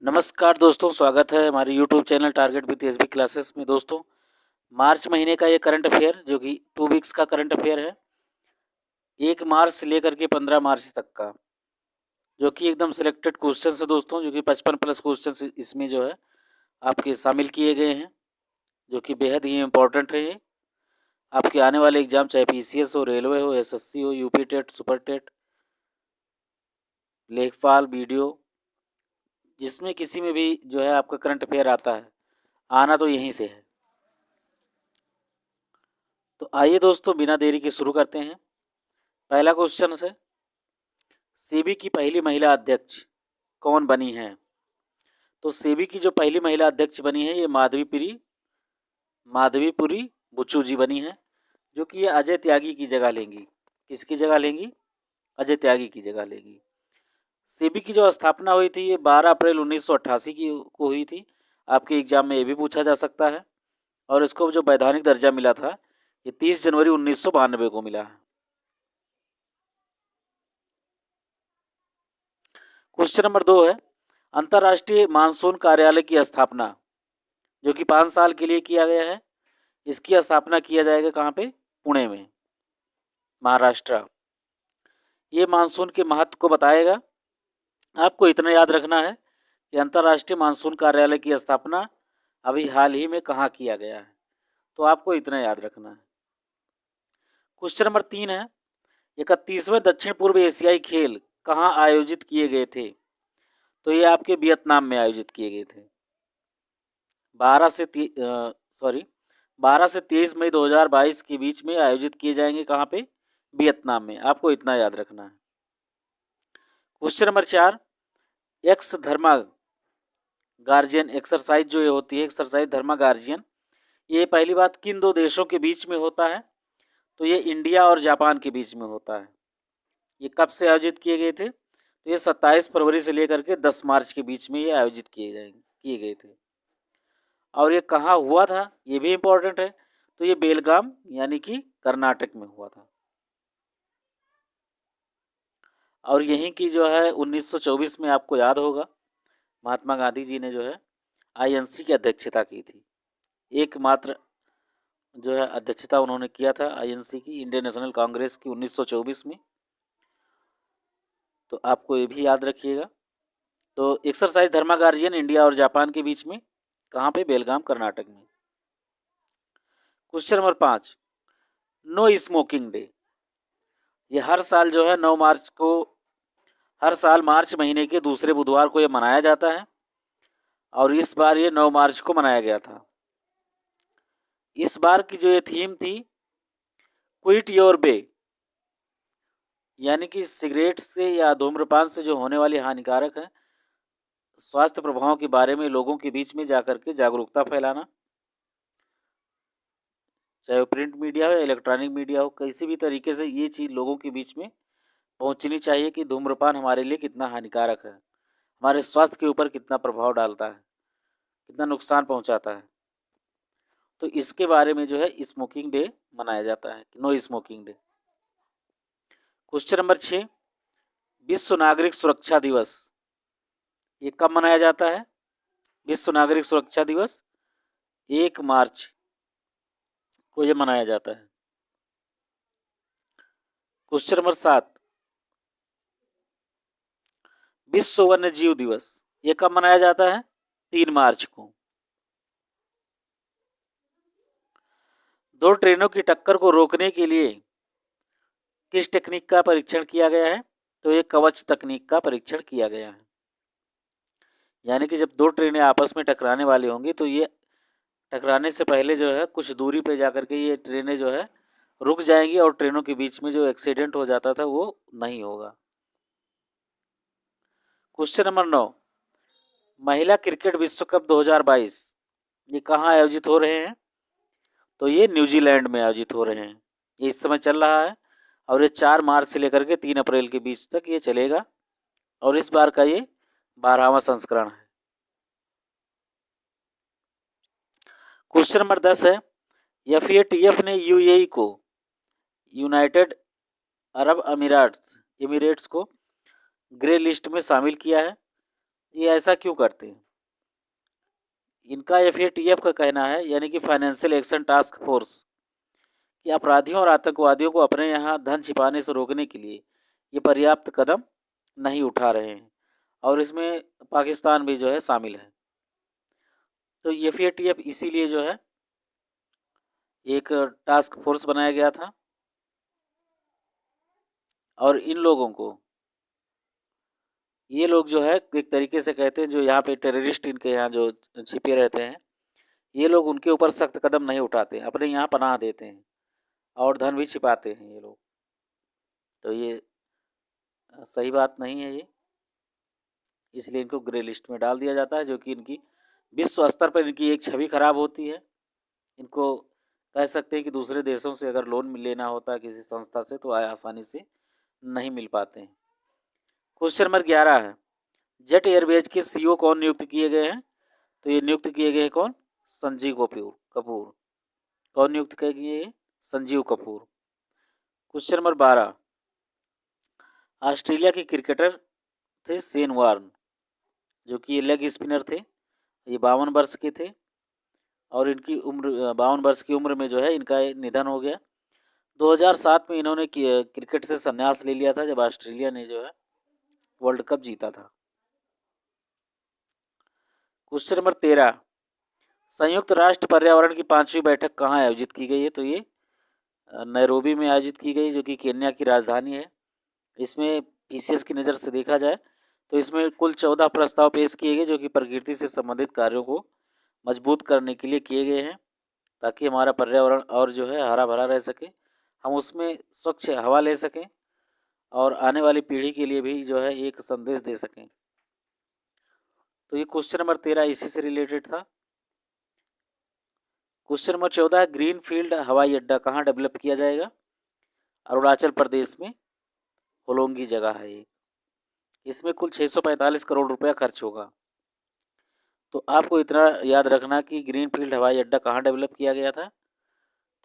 नमस्कार दोस्तों, स्वागत है हमारे YouTube channel target with SB classes में। दोस्तों, मार्च महीने का ये करंट अफेयर जो कि 2 वीक्स का करंट अफेयर है, 1 मार्च से लेकर के 15 मार्च तक का, जो कि एकदम सिलेक्टेड क्वेश्चंस है दोस्तों, जो कि 55 प्लस क्वेश्चंस इसमें जो है आपके शामिल किए गए हैं, जो कि बेहद ही इम्पोर्टेंट है ये। आपके आने वाले एग्जाम चाहे पीसीएस हो, रेलवे हो, एसएससी हो, यूपी टेट, सुपर टेट, लेखपाल, बीडीओ, जिसमें किसी में भी जो है आपका करंट अफेयर आता है, आना तो यहीं से है। तो आइए दोस्तों, बिना देरी के शुरू करते हैं। पहला क्वेश्चन है, सेबी की पहली महिला अध्यक्ष कौन बनी है? तो सेबी की जो पहली महिला अध्यक्ष बनी है, ये माधवीपुरी बुच्चू जी बनी है, जो कि ये अजय त्यागी की जगह लेंगी। किसकी जगह लेंगी? अजय त्यागी की जगह लेंगी। सेबी की जो स्थापना हुई थी, ये 12 अप्रैल 1988 की को हुई थी। आपके एग्जाम में ये भी पूछा जा सकता है। और इसको जो वैधानिक दर्जा मिला था, ये 30 जनवरी 1992 को मिला है। क्वेश्चन नंबर 2 है, अंतर्राष्ट्रीय मानसून कार्यालय की स्थापना, जो कि 5 साल के लिए किया गया है, इसकी स्थापना किया जाएगा कहाँ पे? पुणे में, महाराष्ट्र। ये मानसून के महत्व को बताएगा। आपको इतना याद रखना है कि अंतर्राष्ट्रीय मानसून कार्यालय की स्थापना अभी हाल ही में कहाँ किया गया है, तो आपको इतना याद रखना है। क्वेश्चन नंबर 3 है, 31वें दक्षिण पूर्व एशियाई खेल कहाँ आयोजित किए गए थे? तो ये आपके वियतनाम में आयोजित किए गए थे। 12 से 23 मई 2022 के बीच में आयोजित किए जाएंगे। कहाँ पे? वियतनाम में। आपको इतना याद रखना है। क्वेश्चन नंबर 4, एक्स धर्मा गार्जियन एक्सरसाइज जो ये होती है, एक्सरसाइज धर्मा गार्जियन, ये पहली बात किन दो देशों के बीच में होता है? तो ये इंडिया और जापान के बीच में होता है। ये कब से आयोजित किए गए थे? तो ये 27 फरवरी से लेकर के 10 मार्च के बीच में ये आयोजित किए गए थे। और ये कहाँ हुआ था, ये भी इम्पोर्टेंट है। तो ये बेलगाम यानी कि कर्नाटक में हुआ था। और यहीं की जो है 1924 में, आपको याद होगा, महात्मा गांधी जी ने जो है आईएनसी की अध्यक्षता की थी। एकमात्र जो है अध्यक्षता उन्होंने किया था आईएनसी की, इंडियन नेशनल कांग्रेस की, 1924 में। तो आपको ये भी याद रखिएगा। तो एक्सरसाइज धर्मा गार्जियन इंडिया और जापान के बीच में, कहाँ पे? बेलगाम, कर्नाटक में। Question number 5, no smoking day, ये हर साल जो है 9 मार्च को, हर साल मार्च महीने के दूसरे बुधवार को ये मनाया जाता है। और इस बार ये 9 मार्च को मनाया गया था। इस बार की जो ये थीम थी, क्विट योर बे, यानी कि सिगरेट से या धूम्रपान से जो होने वाली हानिकारक है स्वास्थ्य प्रभावों के बारे में लोगों के बीच में जाकर के जागरूकता फैलाना। चाहे वो प्रिंट मीडिया हो या इलेक्ट्रॉनिक मीडिया हो, किसी भी तरीके से ये चीज़ लोगों के बीच में पहुंचनी चाहिए कि धूम्रपान हमारे लिए कितना हानिकारक है, हमारे स्वास्थ्य के ऊपर कितना प्रभाव डालता है, कितना नुकसान पहुंचाता है। तो इसके बारे में जो है स्मोकिंग डे मनाया जाता है, no smoking day. Question number 6, विश्व नागरिक सुरक्षा दिवस, ये कब मनाया जाता है? विश्व नागरिक सुरक्षा दिवस 1 मार्च को ये मनाया जाता है। क्वेश्चन नंबर 7, विश्व वन्य जीव दिवस, ये कब मनाया जाता है? 3 मार्च को। दो ट्रेनों की टक्कर को रोकने के लिए किस टेक्निक का परीक्षण किया गया है? तो ये कवच तकनीक का परीक्षण किया गया है। यानी कि जब दो ट्रेनें आपस में टकराने वाली होंगी, तो ये टकराने से पहले जो है कुछ दूरी पे जाकर के ये ट्रेनें जो है रुक जाएंगी, और ट्रेनों के बीच में जो एक्सीडेंट हो जाता था वो नहीं होगा। क्वेश्चन नंबर 9, महिला क्रिकेट विश्व कप 2022, ये कहाँ आयोजित हो रहे हैं? तो ये न्यूजीलैंड में आयोजित हो रहे हैं। ये इस समय चल रहा है, और ये 4 मार्च से लेकर के 3 अप्रैल के बीच तक ये चलेगा। और इस बार का ये 12वां संस्करण है। क्वेश्चन नंबर 10 है, एफएटीएफ ने यूएई को, यूनाइटेड अरब अमीराट्स को ग्रे लिस्ट में शामिल किया है। ये ऐसा क्यों करते हैं? इनका एफएटीएफ का कहना है, यानी कि फाइनेंशियल एक्शन टास्क फोर्स, कि अपराधियों और आतंकवादियों को अपने यहाँ धन छिपाने से रोकने के लिए ये पर्याप्त कदम नहीं उठा रहे हैं, और इसमें पाकिस्तान भी जो है शामिल है। तो एफएटीएफ इसीलिए जो है एक टास्क फोर्स बनाया गया था, और इन लोगों को, ये लोग जो है एक तरीके से कहते हैं, जो यहाँ पे टेररिस्ट इनके यहाँ जो छिपे रहते हैं, ये लोग उनके ऊपर सख्त कदम नहीं उठाते, अपने यहाँ पनाह देते हैं और धन भी छिपाते हैं ये लोग। तो ये सही बात नहीं है ये, इसलिए इनको ग्रे लिस्ट में डाल दिया जाता है, जो कि इनकी विश्व स्तर पर इनकी एक छवि खराब होती है। इनको कह सकते हैं कि दूसरे देशों से अगर लोन लेना होता है किसी संस्था से, तो आसानी से नहीं मिल पाते हैं। क्वेश्चन नंबर 11 है, जेट एयरवेज के सीईओ कौन नियुक्त किए गए हैं? तो ये नियुक्त किए गए हैं कौन? संजीव कपूर। कौन नियुक्त किए गए हैं? Sanjeev Kapoor. Question number 12, Australia के क्रिकेटर थे शेन वार्न, जो कि लेग स्पिनर थे। ये 52 वर्ष के थे, और इनकी उम्र 52 वर्ष की उम्र में जो है इनका निधन हो गया। 2007 में इन्होंने क्रिकेट से संन्यास ले लिया था, जब ऑस्ट्रेलिया ने जो है वर्ल्ड कप जीता था। क्वेश्चन नंबर 13, संयुक्त राष्ट्र पर्यावरण की 5वीं बैठक कहाँ आयोजित की गई है? तो ये नैरोबी में आयोजित की गई, जो कि केन्या की राजधानी है। इसमें पीसीएस की नज़र से देखा जाए तो इसमें कुल 14 प्रस्ताव पेश किए गए, जो कि प्रकृति से संबंधित कार्यों को मजबूत करने के लिए किए गए हैं, ताकि हमारा पर्यावरण और जो है हरा भरा रह सके, हम उसमें स्वच्छ हवा ले सकें, और आने वाली पीढ़ी के लिए भी जो है एक संदेश दे सकें। तो ये क्वेश्चन नंबर 13 इसी से रिलेटेड था। क्वेश्चन नंबर 14, ग्रीन फील्ड हवाई अड्डा कहाँ डेवलप किया जाएगा? अरुणाचल प्रदेश में होलोंगी जगह है ये। इसमें कुल 645 करोड़ रुपया खर्च होगा। तो आपको इतना याद रखना कि ग्रीन फील्ड हवाई अड्डा कहाँ डेवलप किया गया था?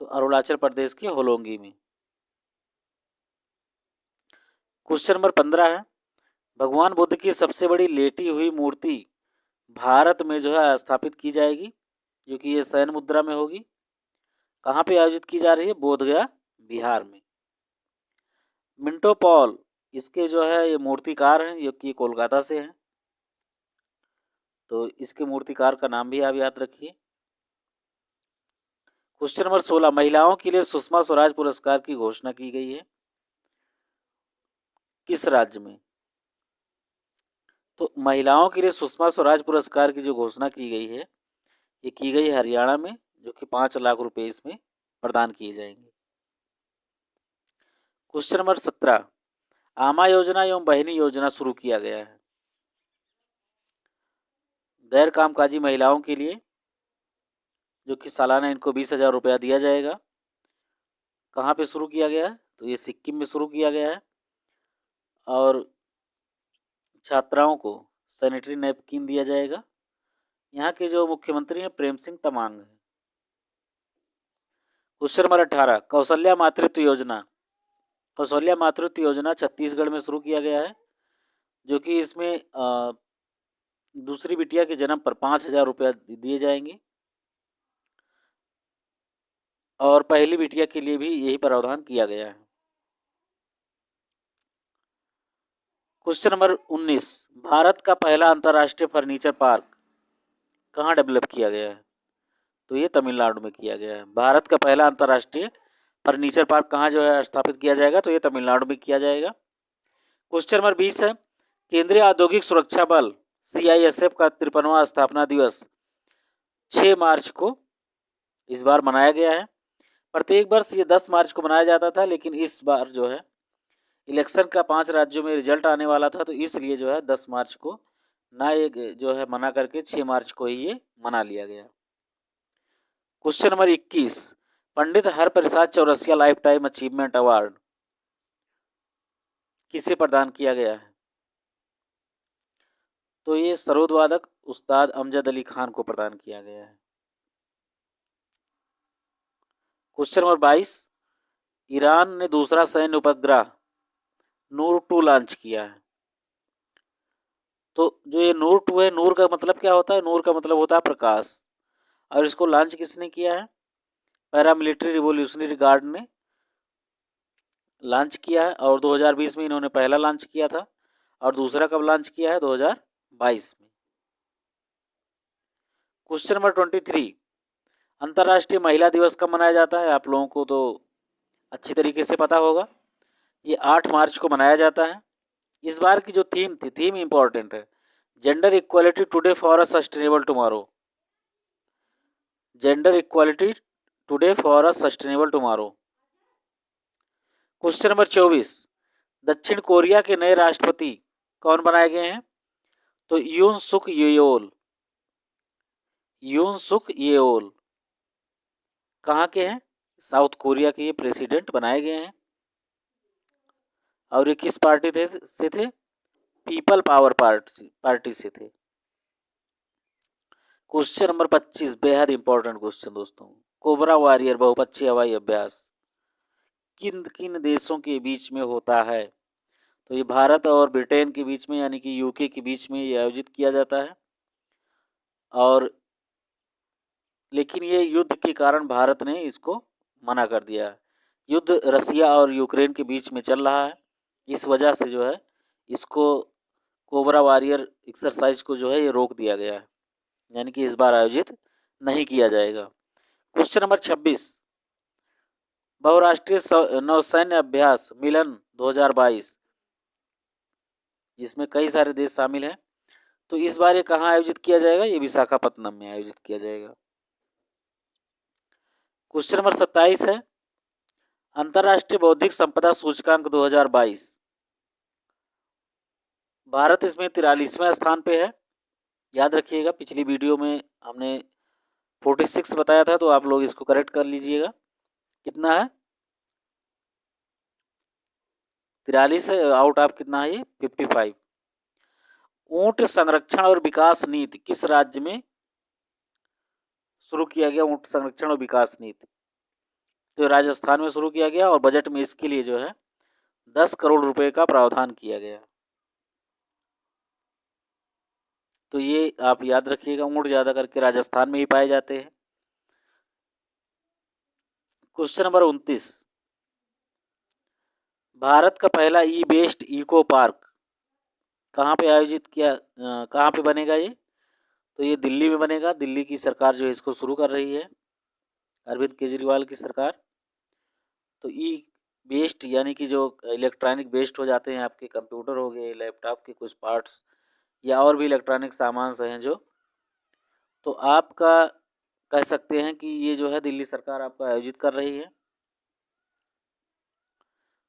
तो अरुणाचल प्रदेश के होलोंगी में। क्वेश्चन नंबर 15 है, भगवान बुद्ध की सबसे बड़ी लेटी हुई मूर्ति भारत में जो है स्थापित की जाएगी, जो कि ये शयन मुद्रा में होगी। कहाँ पे आयोजित की जा रही है? बोधगया, बिहार में। मिंटो पॉल इसके जो है ये मूर्तिकार हैं, जो कि कोलकाता से हैं। तो इसके मूर्तिकार का नाम भी आप याद रखिए। क्वेश्चन नंबर 16, महिलाओं के लिए सुषमा स्वराज पुरस्कार की घोषणा की गई है, किस राज्य में? तो महिलाओं के लिए सुषमा स्वराज पुरस्कार की जो घोषणा की गई है, ये की गई हरियाणा में, जो कि 5 लाख रुपए इसमें प्रदान किए जाएंगे। क्वेश्चन नंबर 17, आमा योजना एवं बहिनी योजना शुरू किया गया है गैर कामकाजी महिलाओं के लिए, जो कि सालाना इनको 20,000 रुपया दिया जाएगा। कहाँ पे शुरू किया गया है? तो ये सिक्किम में शुरू किया गया है, और छात्राओं को सैनिटरी नैपकिन दिया जाएगा। यहाँ के जो मुख्यमंत्री हैं प्रेम सिंह तमांग हैं। क्वेश्चन नंबर 18, कौशल्या मातृत्व योजना। कौशल्या मातृत्व योजना छत्तीसगढ़ में शुरू किया गया है, जो कि इसमें दूसरी बिटिया के जन्म पर 5,000 रुपया दिए जाएंगे, और पहली बिटिया के लिए भी यही प्रावधान किया गया है। क्वेश्चन नंबर 19, भारत का पहला अंतर्राष्ट्रीय फर्नीचर पार्क कहाँ डेवलप किया गया है? तो ये तमिलनाडु में किया गया है। भारत का पहला अंतर्राष्ट्रीय फर्नीचर पार्क कहाँ जो है स्थापित किया जाएगा? तो ये तमिलनाडु में किया जाएगा। क्वेश्चन नंबर 20 है, केंद्रीय औद्योगिक सुरक्षा बल CISF का 53वां स्थापना दिवस 6 मार्च को इस बार मनाया गया है। प्रत्येक वर्ष ये 10 मार्च को मनाया जाता था, लेकिन इस बार जो है इलेक्शन का 5 राज्यों में रिजल्ट आने वाला था, तो इसलिए जो है 10 मार्च को ना ये जो है मना करके 6 मार्च को ही ये मना लिया गया। Question number 21, Pandit Hariprasad Chaurasia lifetime achievement award किसे प्रदान किया गया है? तो ये सरोद वादक उस्ताद अमजद अली खान को प्रदान किया गया है। क्वेश्चन नंबर 22, ईरान ने दूसरा सैन्य उपग्रह नूर 2 लॉन्च किया है, तो जो ये नूर 2 है, नूर का मतलब क्या होता है? नूर का मतलब होता है प्रकाश। और इसको लॉन्च किसने किया है? पैरामिलिट्री रिवोल्यूशनरी गार्ड ने लॉन्च किया है, और 2020 में इन्होंने पहला लॉन्च किया था, और दूसरा कब लॉन्च किया है? 2022 में। क्वेश्चन नंबर 23, अंतर्राष्ट्रीय महिला दिवस कब मनाया जाता है? आप लोगों को तो अच्छी तरीके से पता होगा, ये 8 मार्च को मनाया जाता है। इस बार की जो थीम थी, थीम इंपॉर्टेंट है, gender equality today for a sustainable tomorrow. Gender equality today for a sustainable tomorrow. Question number 24, दक्षिण कोरिया के नए राष्ट्रपति कौन बनाए गए हैं? तो यून सुक येओल। यून सुक येओल कहाँ के हैं? साउथ कोरिया के ये प्रेसिडेंट बनाए गए हैं। और ये किस पार्टी से थे? पीपल पावर पार्टी से थे। क्वेश्चन नंबर 25, बेहद इंपॉर्टेंट क्वेश्चन दोस्तों। कोबरा वॉरियर बहुपक्षीय हवाई अभ्यास किन किन देशों के बीच में होता है? तो ये भारत और ब्रिटेन के बीच में, यानी कि यूके के बीच में ये आयोजित किया जाता है। और लेकिन ये युद्ध के कारण भारत ने इसको मना कर दिया है। युद्ध रसिया और यूक्रेन के बीच में चल रहा है, इस वजह से जो है इसको कोबरा वॉरियर एक्सरसाइज को जो है ये रोक दिया गया है, यानी कि इस बार आयोजित नहीं किया जाएगा। क्वेश्चन नंबर 26, बहुराष्ट्रीय नौसैन्य अभ्यास मिलन 2022, जिसमें कई सारे देश शामिल हैं, तो इस बार ये कहाँ आयोजित किया जाएगा? ये विशाखापत्तनम में आयोजित किया जाएगा। क्वेश्चन नंबर 27 है, अंतर्राष्ट्रीय बौद्धिक संपदा सूचकांक 2022, भारत इसमें 43वें स्थान पे है। याद रखिएगा, पिछली वीडियो में हमने 46 बताया था, तो आप लोग इसको करेक्ट कर लीजिएगा। कितना है? 43 आउट ऑफ कितना है ये? 55। ऊंट संरक्षण और विकास नीति किस राज्य में शुरू किया गया? ऊंट संरक्षण और विकास नीति तो राजस्थान में शुरू किया गया, और बजट में इसके लिए जो है 10 करोड़ रुपए का प्रावधान किया गया। तो ये आप याद रखिएगा, ऊंट ज्यादा करके राजस्थान में ही पाए जाते हैं। क्वेश्चन नंबर 29, भारत का पहला ई बेस्ड इको पार्क कहाँ पे आयोजित किया, कहाँ पे बनेगा ये? तो ये दिल्ली में बनेगा। दिल्ली की सरकार जो है इसको शुरू कर रही है, अरविंद केजरीवाल की सरकार। तो ई वेस्ट यानी कि जो इलेक्ट्रॉनिक वेस्ट हो जाते हैं, आपके कंप्यूटर हो गए, लैपटॉप के कुछ पार्ट्स या और भी इलेक्ट्रॉनिक सामान हैं जो, तो आपका कह सकते हैं कि ये जो है दिल्ली सरकार आपका आयोजित कर रही है।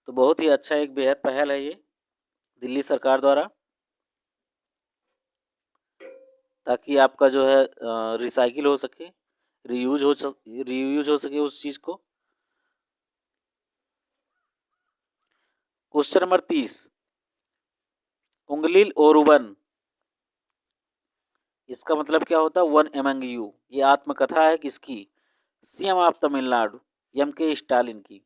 तो बहुत ही अच्छा एक बेहद पहल है ये दिल्ली सरकार द्वारा, ताकि आपका जो है रिसाइकिल हो सके, रीयूज हो सके उस चीज़ को। क्वेश्चन नंबर 30, उंगलिल ओरुवन, इसका मतलब क्या होता है? One among you. ये आत्मकथा है किसकी? सीएम ऑफ तमिलनाडु एम के स्टालिन की।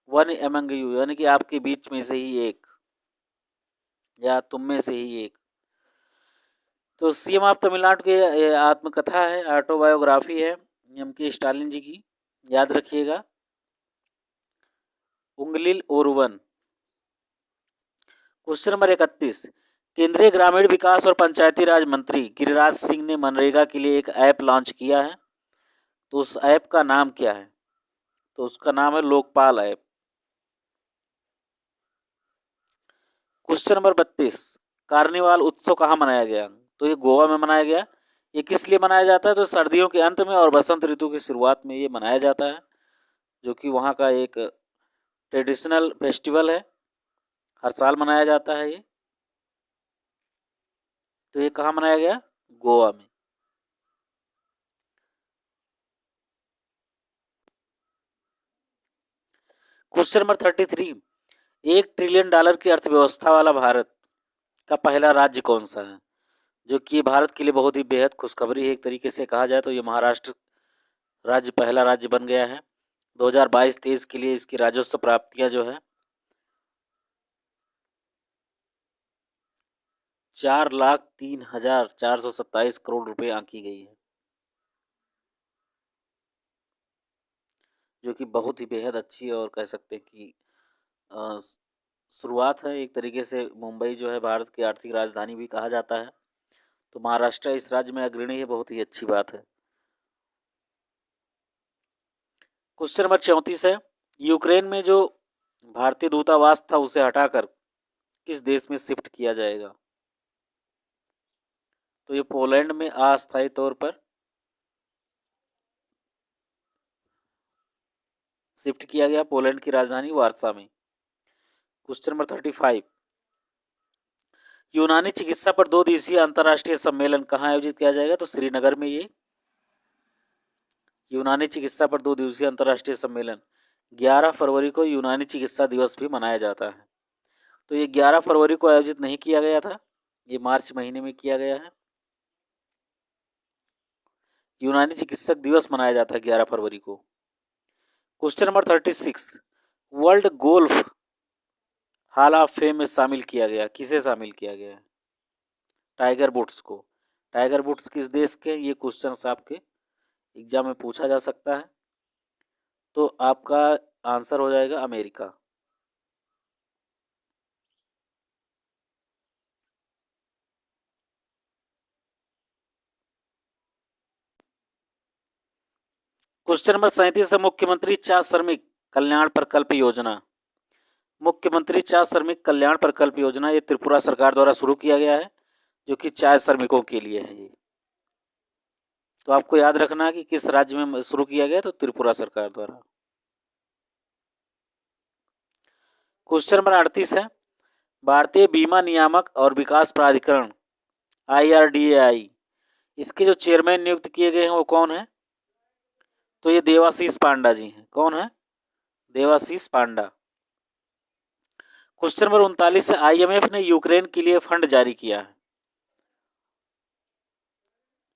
वन एमंग यू यानी कि आपके बीच में से ही एक, या तुम में से ही एक। तो सीएम ऑफ तमिलनाडु की आत्मकथा है, ऑटोबायोग्राफी है एम के स्टालिन जी की। याद रखिएगा, उंगलिल ओरुवन। क्वेश्चन नंबर 31, केंद्रीय ग्रामीण विकास और पंचायती राज मंत्री गिरिराज सिंह ने मनरेगा के लिए एक ऐप लॉन्च किया है, तो उस ऐप का नाम क्या है? तो उसका नाम है Lokpal app. Question number 32, carnival उत्सव कहाँ मनाया गया? तो ये गोवा में मनाया गया। ये किस लिए मनाया जाता है? तो सर्दियों के अंत में और बसंत ऋतु की शुरुआत में ये मनाया जाता है, जो कि वहाँ का एक ट्रेडिशनल फेस्टिवल है, हर साल मनाया जाता है ये। तो ये कहाँ मनाया गया? गोवा में। क्वेश्चन नंबर 33, $1 ट्रिलियन की अर्थव्यवस्था वाला भारत का पहला राज्य कौन सा है? जो कि भारत के लिए बहुत ही बेहद खुशखबरी है, एक तरीके से कहा जाए तो ये महाराष्ट्र राज्य पहला राज्य बन गया है। 2022-23 के लिए इसकी राजस्व प्राप्तियां जो है 4,03,427 करोड़ रुपए आंकी गई है, जो कि बहुत ही बेहद अच्छी और कह सकते हैं कि शुरुआत है। एक तरीके से मुंबई जो है भारत की आर्थिक राजधानी भी कहा जाता है, तो महाराष्ट्र इस राज्य में अग्रणी है, बहुत ही अच्छी बात है। क्वेश्चन नंबर 34 है, यूक्रेन में जो भारतीय दूतावास था उसे हटाकर किस देश में शिफ्ट किया जाएगा? तो ये पोलैंड में अस्थायी तौर पर शिफ्ट किया गया, पोलैंड की राजधानी वार्सा में। क्वेश्चन नंबर 35, यूनानी चिकित्सा पर 2 दिवसीय अंतर्राष्ट्रीय सम्मेलन कहाँ आयोजित किया जाएगा? तो श्रीनगर में ये यूनानी चिकित्सा पर 2 दिवसीय अंतर्राष्ट्रीय सम्मेलन 11 फरवरी को यूनानी चिकित्सा दिवस भी मनाया जाता है। तो ये 11 फरवरी को आयोजित नहीं किया गया था, ये मार्च महीने में किया गया है। यूनानी चिकित्सक दिवस मनाया जाता है 11 फरवरी को। Question number 36, world golf hall of fame में शामिल किया गया, किसे शामिल किया गया है? टाइगर वुड्स को। टाइगर वुड्स किस देश के? ये क्वेश्चन आपके एग्जाम में पूछा जा सकता है, तो आपका आंसर हो जाएगा अमेरिका। क्वेश्चन नंबर 37 है, मुख्यमंत्री चार श्रमिक कल्याण प्रकल्प योजना। मुख्यमंत्री चार श्रमिक कल्याण प्रकल्प योजना ये त्रिपुरा सरकार द्वारा शुरू किया गया है, जो कि 4 श्रमिकों के लिए है ये। तो आपको याद रखना है कि किस राज्य में शुरू किया गया, तो त्रिपुरा सरकार द्वारा। क्वेश्चन नंबर 38 है, भारतीय बीमा नियामक और विकास प्राधिकरण IRDAI, इसके जो चेयरमैन नियुक्त किए गए हैं वो कौन है? तो ये देवाशीष पांडा जी हैं। कौन है? देवाशीष पांडा। क्वेश्चन नंबर 39 है, IMF ने यूक्रेन के लिए फंड जारी किया है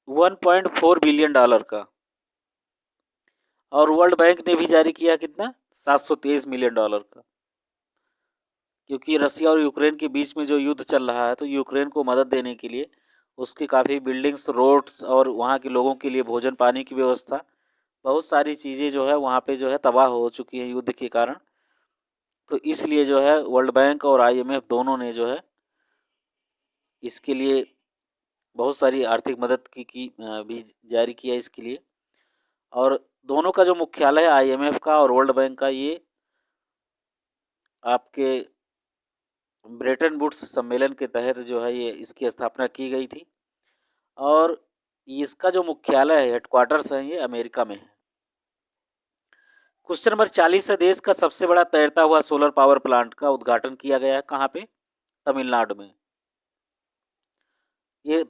$1.4 बिलियन का, और वर्ल्ड बैंक ने भी जारी किया कितना? $723 मिलियन का। क्योंकि रसिया और यूक्रेन के बीच में जो युद्ध चल रहा है, तो यूक्रेन को मदद देने के लिए उसकी काफ़ी बिल्डिंग्स, रोड्स और वहाँ के लोगों के लिए भोजन पानी की व्यवस्था, बहुत सारी चीज़ें जो है वहाँ पे जो है तबाह हो चुकी हैं युद्ध के कारण। तो इसलिए जो है वर्ल्ड बैंक और IMF दोनों ने जो है इसके लिए बहुत सारी आर्थिक मदद की भी जारी किया इसके लिए। और दोनों का जो मुख्यालय है IMF का और वर्ल्ड बैंक का, ये आपके ब्रेटन वुड्स सम्मेलन के तहत जो है ये इसकी स्थापना की गई थी, और इसका जो मुख्यालय है, हेडक्वार्टर्स है, ये अमेरिका में है। क्वेश्चन नंबर 40 है, देश का सबसे बड़ा तैरता हुआ सोलर पावर प्लांट का उद्घाटन किया गया है कहाँ पे? तमिलनाडु में। ये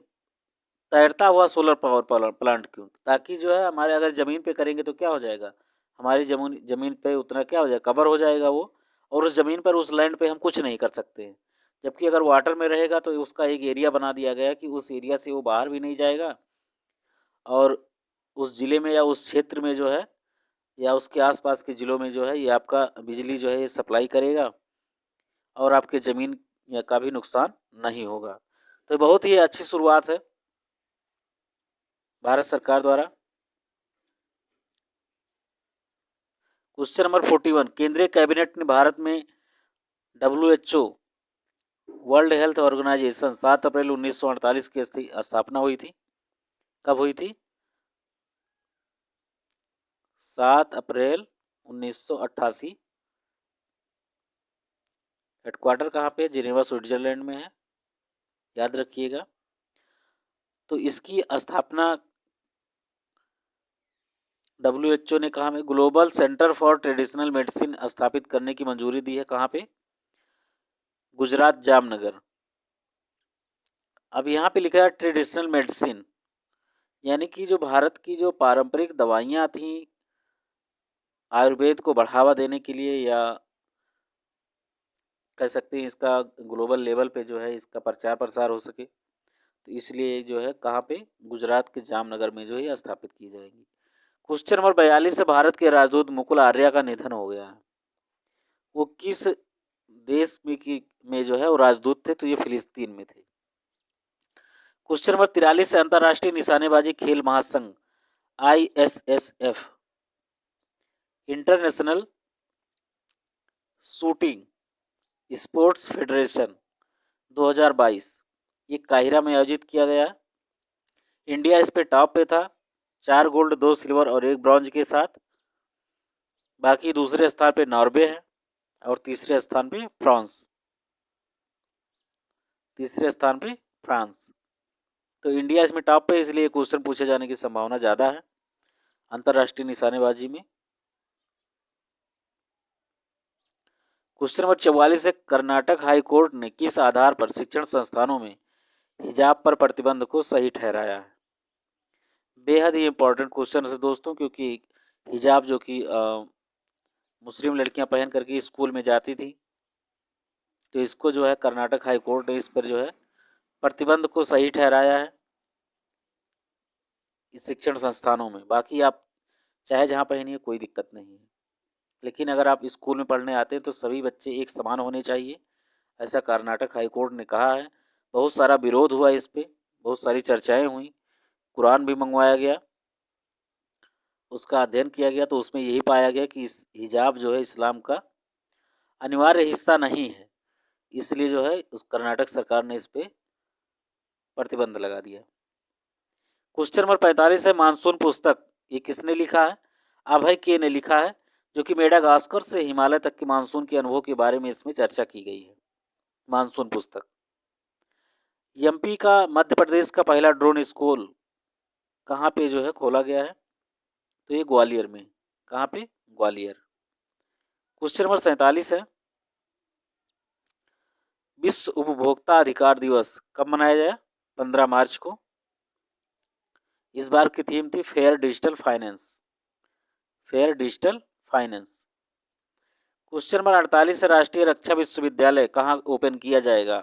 तैरता हुआ सोलर पावर प्लांट क्यों? ताकि जो है हमारे अगर ज़मीन पे करेंगे तो क्या हो जाएगा, हमारी ज़मीन पे उतना क्या हो जाएगा, कवर हो जाएगा वो, और उस ज़मीन पर, उस लैंड पे हम कुछ नहीं कर सकते हैं। जबकि अगर वाटर में रहेगा तो उसका एक एरिया बना दिया गया कि उस एरिया से वो बाहर भी नहीं जाएगा, और उस ज़िले में या उस क्षेत्र में जो है या उसके आसपास के ज़िलों में जो है ये आपका बिजली जो है ये सप्लाई करेगा, और आपके ज़मीन का भी नुकसान नहीं होगा। तो बहुत ही अच्छी शुरुआत है भारत सरकार द्वारा। क्वेश्चन नंबर 41, केंद्रीय कैबिनेट ने भारत में WHO वर्ल्ड हेल्थ ऑर्गेनाइजेशन 7 अप्रैल 1948 की स्थापना हुई थी। कब हुई थी? 7 अप्रैल 1988। हेडक्वार्टर कहाँ पे? जिनेवा स्विट्जरलैंड में है, याद रखिएगा। तो इसकी स्थापना WHO ने कहा में global centre for traditional medicine स्थापित करने की मंजूरी दी है। कहाँ पे? गुजरात, जामनगर। अब यहाँ पे लिखा है ट्रेडिशनल मेडिसिन, यानी कि जो भारत की जो पारंपरिक दवाइयाँ थी, आयुर्वेद को बढ़ावा देने के लिए, या कह सकते हैं इसका ग्लोबल लेवल पे जो है इसका प्रचार प्रसार हो सके, तो इसलिए जो है कहाँ पे? गुजरात के जामनगर में जो है स्थापित की जाएगी। क्वेश्चन नंबर 42 से, भारत के राजदूत मुकुल आर्या का निधन हो गया है, वो किस देश में जो है वो राजदूत थे? तो ये फिलिस्तीन में थे। क्वेश्चन नंबर 43 है, अंतर्राष्ट्रीय निशानेबाजी खेल महासंघ ISSF international shooting sports federation 2022 ये काहिरा में आयोजित किया गया। इंडिया इस पे टॉप पे था, 4 गोल्ड 2 सिल्वर और 1 ब्रॉन्ज के साथ। बाकी दूसरे स्थान पे नॉर्वे है और तीसरे स्थान पे फ्रांस। तो इंडिया इसमें टॉप पे, इसलिए क्वेश्चन पूछे जाने की संभावना ज़्यादा है अंतर्राष्ट्रीय निशानेबाजी में। क्वेश्चन नंबर 44 है, कर्नाटक हाई कोर्ट ने किस आधार पर शिक्षण संस्थानों में हिजाब पर प्रतिबंध को सही ठहराया है। बेहद ही इंपॉर्टेंट क्वेश्चन है दोस्तों, क्योंकि हिजाब जो कि मुस्लिम लड़कियां पहन करके स्कूल में जाती थी, तो इसको जो है कर्नाटक हाई कोर्ट ने इस पर जो है प्रतिबंध को सही ठहराया है इस शिक्षण संस्थानों में। बाकी आप चाहे जहाँ पहनिए कोई दिक्कत नहीं है, लेकिन अगर आप स्कूल में पढ़ने आते हैं तो सभी बच्चे एक समान होने चाहिए, ऐसा कर्नाटक हाई कोर्ट ने कहा है। बहुत सारा विरोध हुआ इस पे, बहुत सारी चर्चाएं हुई, कुरान भी मंगवाया गया, उसका अध्ययन किया गया, तो उसमें यही पाया गया कि इस हिजाब जो है इस्लाम का अनिवार्य हिस्सा नहीं है, इसलिए जो है उस कर्नाटक सरकार ने इस पे प्रतिबंध लगा दिया। क्वेश्चन नंबर 45 है, मानसून पुस्तक ये किसने लिखा है। अभय के ने लिखा है, जो कि मेडागास्कर से हिमालय तक के मानसून के अनुभव के बारे में इसमें चर्चा की गई है। मानसून पुस्तक। एमपी का मध्य प्रदेश का पहला ड्रोन स्कूल कहाँ पे जो है खोला गया है, तो ये ग्वालियर में। कहाँ पे, ग्वालियर। क्वेश्चन नंबर 47 है, विश्व उपभोक्ता अधिकार दिवस कब मनाया जाए। 15 मार्च को। इस बार की थीम थी fair digital finance. Fair digital finance. Question number 48 है, राष्ट्रीय रक्षा विश्वविद्यालय कहाँ ओपन किया जाएगा,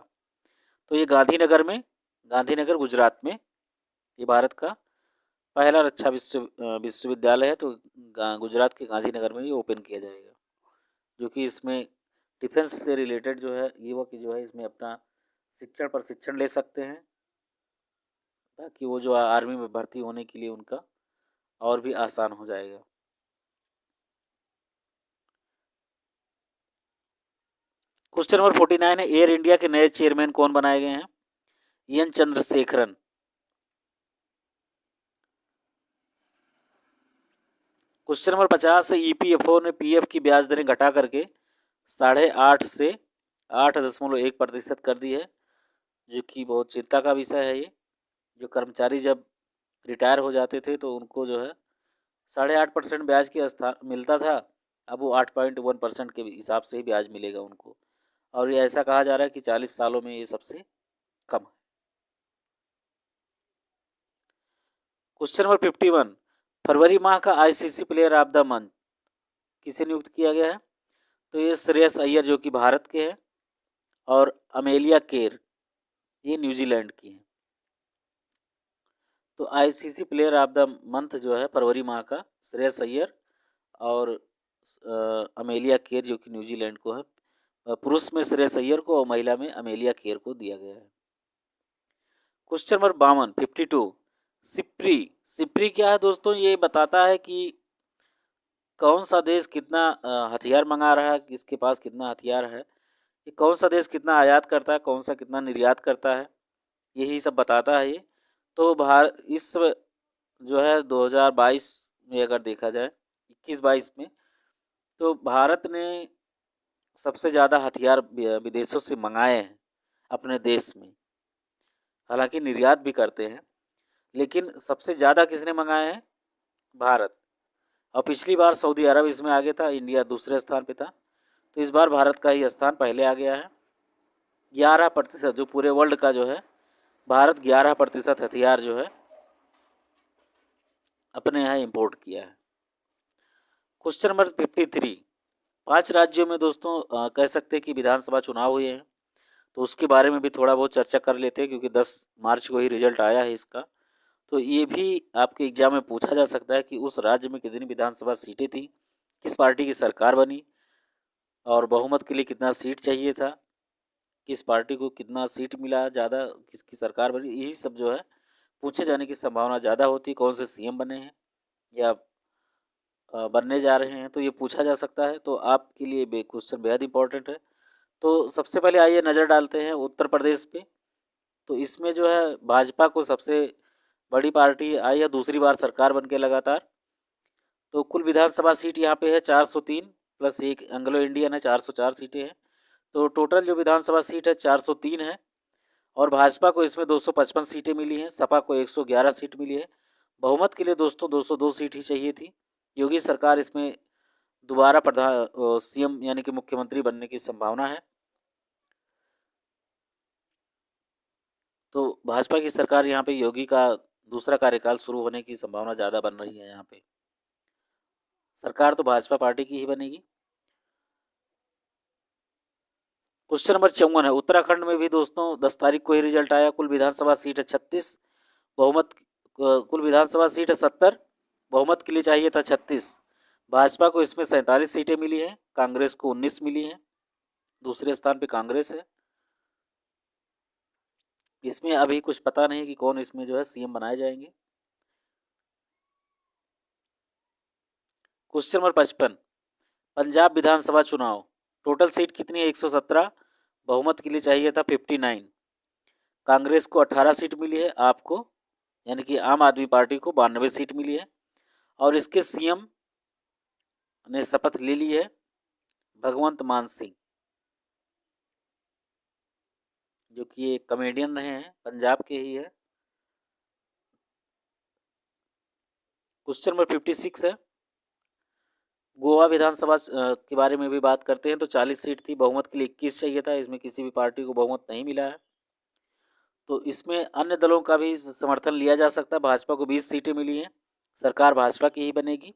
तो ये गांधीनगर में, गांधीनगर गुजरात में। ये भारत का पहला रक्षा विश्वविद्यालय है, तो गुजरात के गांधीनगर में ये ओपन किया जाएगा, जो कि इसमें डिफेंस से रिलेटेड जो है युवक जो है इसमें अपना प्रशिक्षण ले सकते हैं, ताकि वो जो आर्मी में भर्ती होने के लिए उनका और भी आसान हो जाएगा। क्वेश्चन नंबर 49 है, एयर इंडिया के नए चेयरमैन कौन बनाए गए हैं। एन चंद्रशेखरन। क्वेश्चन नंबर 50 है, ईपीएफओ ने पीएफ की ब्याज दरें घटा करके 8.5 से 8.1% कर दी है, जो कि बहुत चिंता का विषय है। ये जो कर्मचारी जब रिटायर हो जाते थे तो उनको जो है 8.5% ब्याज की मिलता था, अब वो 8.1% के हिसाब से ही ब्याज मिलेगा उनको, और ये ऐसा कहा जा रहा है कि 40 सालों में ये सबसे कम है। क्वेश्चन नंबर 51, फरवरी माह का ICC player of the month किसे नियुक्त किया गया है, तो ये श्रेयस अय्यर जो कि भारत के हैं, और अमेलिया केर ये न्यूजीलैंड की हैं। तो ICC player of the month जो है फरवरी माह का श्रेयस अय्यर और अमेलिया केर जो कि न्यूजीलैंड को है। पुरुष में श्रेयस अय्यर को और महिला में अमेलिया केर को दिया गया है। Question number 52 SIPRI. सिप्री क्या है दोस्तों, ये बताता है कि कौन सा देश कितना हथियार मंगा रहा है, किसके पास कितना हथियार है, ये कौन सा देश कितना आयात करता है, कौन सा कितना निर्यात करता है, यही सब बताता है ये। तो भारत इस जो है 2022 में अगर देखा जाए 21-22 में, तो भारत ने सबसे ज़्यादा हथियार विदेशों से मंगाए हैं अपने देश में। हालांकि निर्यात भी करते हैं, लेकिन सबसे ज़्यादा किसने मंगाए हैं, भारत। और पिछली बार सऊदी अरब इसमें आगे था, इंडिया दूसरे स्थान पे था, तो इस बार भारत का ही स्थान पहले आ गया है। 11% जो पूरे वर्ल्ड का जो है, भारत 11% हथियार जो है अपने यहाँ इंपोर्ट किया है। क्वेश्चन नंबर 53, 5 राज्यों में दोस्तों कह सकते हैं कि विधानसभा चुनाव हुए हैं, तो उसके बारे में भी थोड़ा बहुत चर्चा कर लेते हैं, क्योंकि 10 मार्च को ही रिजल्ट आया है इसका। तो ये भी आपके एग्जाम में पूछा जा सकता है कि उस राज्य में कितनी विधानसभा सीटें थी, किस पार्टी की सरकार बनी, और बहुमत के लिए कितना सीट चाहिए था, किस पार्टी को कितना सीट मिला, ज़्यादा किसकी सरकार बनी, यही सब जो है पूछे जाने की संभावना ज़्यादा होती है। कौन से सीएम बने हैं या बनने जा रहे हैं, तो ये पूछा जा सकता है। तो आपके लिए क्वेश्चन बेहद इंपॉर्टेंट है। तो सबसे पहले आइए नज़र डालते हैं उत्तर प्रदेश पे। तो इसमें जो है भाजपा को सबसे बड़ी पार्टी आई है दूसरी बार सरकार बन के लगातार। तो कुल विधानसभा सीट यहाँ पे है 403 प्लस एक एंग्लो इंडियन है, 404 सीटें हैं। तो टोटल जो विधानसभा सीट है 403 है। और भाजपा को इसमें 255 सीटें मिली हैं, सपा को 111 सीट मिली है। बहुमत के लिए दोस्तों 202 सीट ही चाहिए थी। योगी सरकार इसमें दोबारा प्रधान सीएम यानी कि मुख्यमंत्री बनने की संभावना है। तो भाजपा की सरकार यहाँ पे योगी का दूसरा कार्यकाल शुरू होने की संभावना ज़्यादा बन रही है। यहाँ पे सरकार तो भाजपा पार्टी की ही बनेगी। क्वेश्चन नंबर 54 है, उत्तराखंड में भी दोस्तों 10 तारीख को ही रिजल्ट आया। कुल विधानसभा सीट है 36, बहुमत कुल विधानसभा सीट है 70, बहुमत के लिए चाहिए था 36। भाजपा को इसमें 47 सीटें मिली हैं, कांग्रेस को 19 मिली हैं। दूसरे स्थान पे कांग्रेस है। इसमें अभी कुछ पता नहीं कि कौन इसमें जो है सीएम बनाए जाएंगे। क्वेश्चन नंबर 55, पंजाब विधानसभा चुनाव, टोटल सीट कितनी है? 117, बहुमत के लिए चाहिए था 59। कांग्रेस को 18 सीट मिली है, आपको यानी कि आम आदमी पार्टी को 92 सीट मिली है। और इसके सीएम ने शपथ ले ली है भगवंत मान सिंह, जो कि एक कॉमेडियन रहे हैं, पंजाब के ही है। क्वेश्चन नंबर 56 है, गोवा विधानसभा के बारे में भी बात करते हैं। तो 40 सीट थी, बहुमत के लिए 21 चाहिए था। इसमें किसी भी पार्टी को बहुमत नहीं मिला है। तो इसमें अन्य दलों का भी समर्थन लिया जा सकता है। भाजपा को 20 सीटें मिली हैं, सरकार भाजपा की ही बनेगी।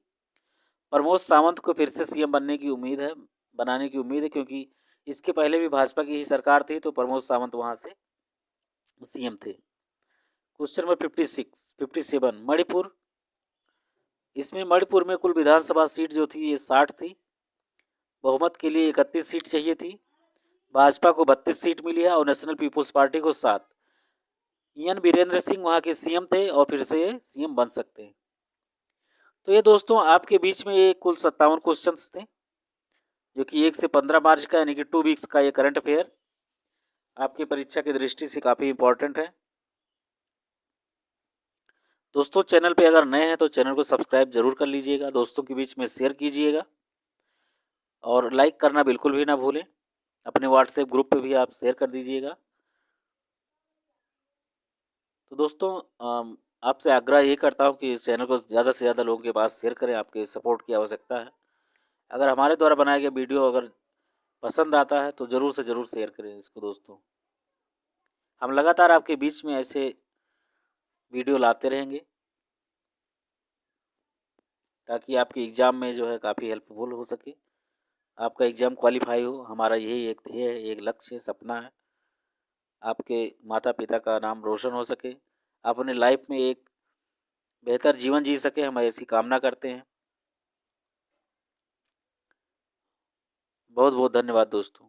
प्रमोद सावंत को फिर से सीएम बनाने की उम्मीद है, क्योंकि इसके पहले भी भाजपा की ही सरकार थी, तो प्रमोद सावंत वहां से सीएम थे। Question number 57, Manipur. इसमें मणिपुर में कुल विधानसभा सीट जो थी ये 60 थी, बहुमत के लिए 31 सीट चाहिए थी। भाजपा को 32 सीट मिली है और नेशनल पीपुल्स पार्टी को 7। एन बीरेंद्र सिंह वहां के सीएम थे और फिर से सीएम बन सकते हैं। तो ये दोस्तों आपके बीच में ये कुल 57 क्वेश्चन थे, जो कि 1 से 15 मार्च का यानी कि 2 वीक्स का ये करंट अफेयर आपकी परीक्षा की दृष्टि से काफ़ी इंपॉर्टेंट है। दोस्तों चैनल पे अगर नए हैं तो चैनल को सब्सक्राइब जरूर कर लीजिएगा, दोस्तों के बीच में शेयर कीजिएगा और लाइक करना बिल्कुल भी ना भूलें। अपने व्हाट्सएप ग्रुप पे भी आप शेयर कर दीजिएगा। तो दोस्तों आपसे आग्रह ये करता हूँ कि इस चैनल को ज़्यादा से ज़्यादा लोगों के पास शेयर करें, आपके सपोर्ट की आवश्यकता है। अगर हमारे द्वारा बनाया गया वीडियो अगर पसंद आता है तो ज़रूर से ज़रूर शेयर करें इसको। दोस्तों हम लगातार आपके बीच में ऐसे वीडियो लाते रहेंगे ताकि आपके एग्ज़ाम में जो है काफ़ी हेल्पफुल हो सके, आपका एग्ज़ाम क्वालिफाई हो। हमारा यही एक ध्येय है, एक लक्ष्य है, सपना है, आपके माता पिता का नाम रोशन हो सके, आप अपने लाइफ में एक बेहतर जीवन जी सके, हम ऐसी कामना करते हैं। बहुत बहुत धन्यवाद दोस्तों।